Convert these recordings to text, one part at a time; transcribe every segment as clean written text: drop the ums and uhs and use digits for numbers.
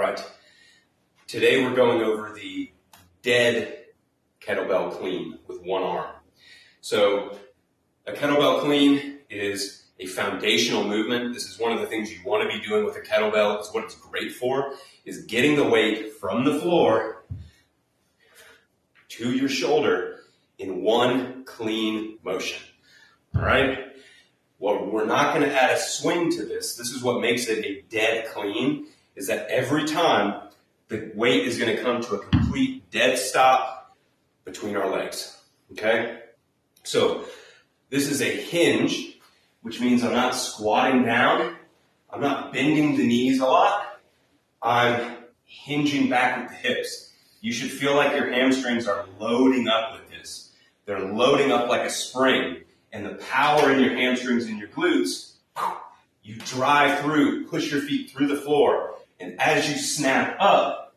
right, today we're going over the dead kettlebell clean with one arm. So a kettlebell clean is a foundational movement. This is one of the things you want to be doing with a kettlebell. It's what it's great for, is getting the weight from the floor to your shoulder in one clean motion. All right? Well, we're not going to add a swing to this. This is what makes it a dead clean, is that every time the weight is going to come to a complete dead stop between our legs. Okay? So this is a hinge, which means I'm not squatting down. I'm not bending the knees a lot. I'm hinging back with the hips. You should feel like your hamstrings are loading up with this. They're loading up like a spring. And the power in your hamstrings and your glutes, you drive through, push your feet through the floor. And as you snap up,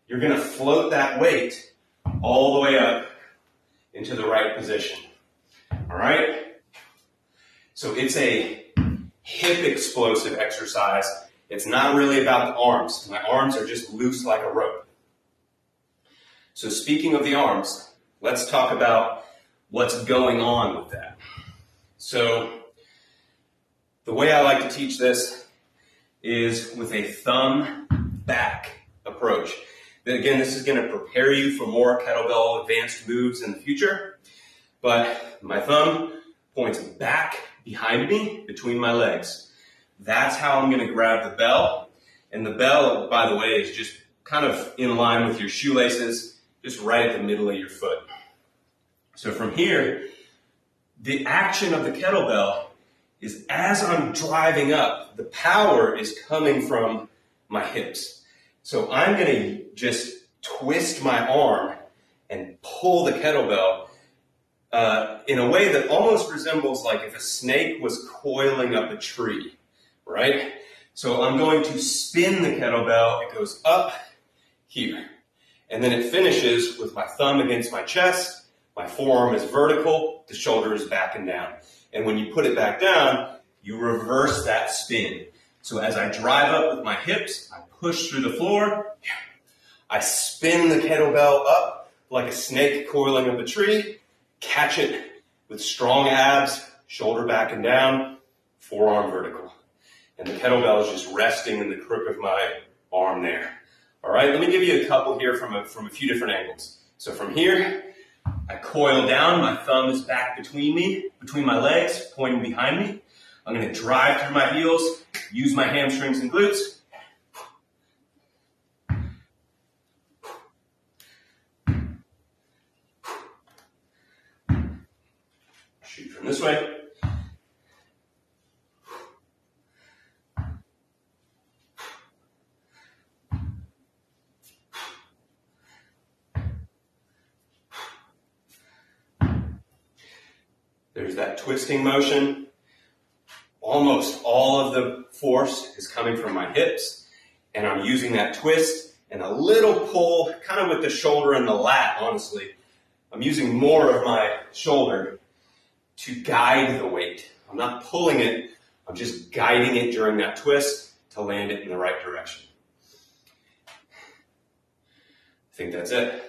you're going to float that weight all the way up into the right position. All right? So it's a hip explosive exercise. It's not really about the arms. My arms are just loose like a rope. So speaking of the arms, let's talk about what's going on with that. So the way I like to teach this is with a thumb back approach. Again, this is going to prepare you for more kettlebell advanced moves in the future. But my thumb points back behind me between my legs. That's how I'm going to grab the bell. And the bell, by the way, is just kind of in line with your shoelaces, just right at the middle of your foot. So from here, the action of the kettlebell is as I'm driving up, the power is coming from my hips. So I'm going to just twist my arm and pull the kettlebell in a way that almost resembles like if a snake was coiling up a tree, right? So I'm going to spin the kettlebell. It goes up here. And then it finishes with my thumb against my chest. My forearm is vertical, the shoulder is back and down. And when you put it back down, you reverse that spin. So as I drive up with my hips, I push through the floor, I spin the kettlebell up like a snake coiling up a tree, catch it with strong abs, shoulder back and down, forearm vertical. And the kettlebell is just resting in the crook of my arm there. All right, let me give you a couple here from a few different angles. So from here, I coil down, my thumb is back between my legs, pointing behind me. I'm going to drive through my heels, use my hamstrings and glutes. Shoot from this way. There's that twisting motion. Almost all of the force is coming from my hips, and I'm using that twist and a little pull, kind of with the shoulder and the lat, honestly. I'm using more of my shoulder to guide the weight. I'm not pulling it, I'm just guiding it during that twist to land it in the right direction. I think that's it.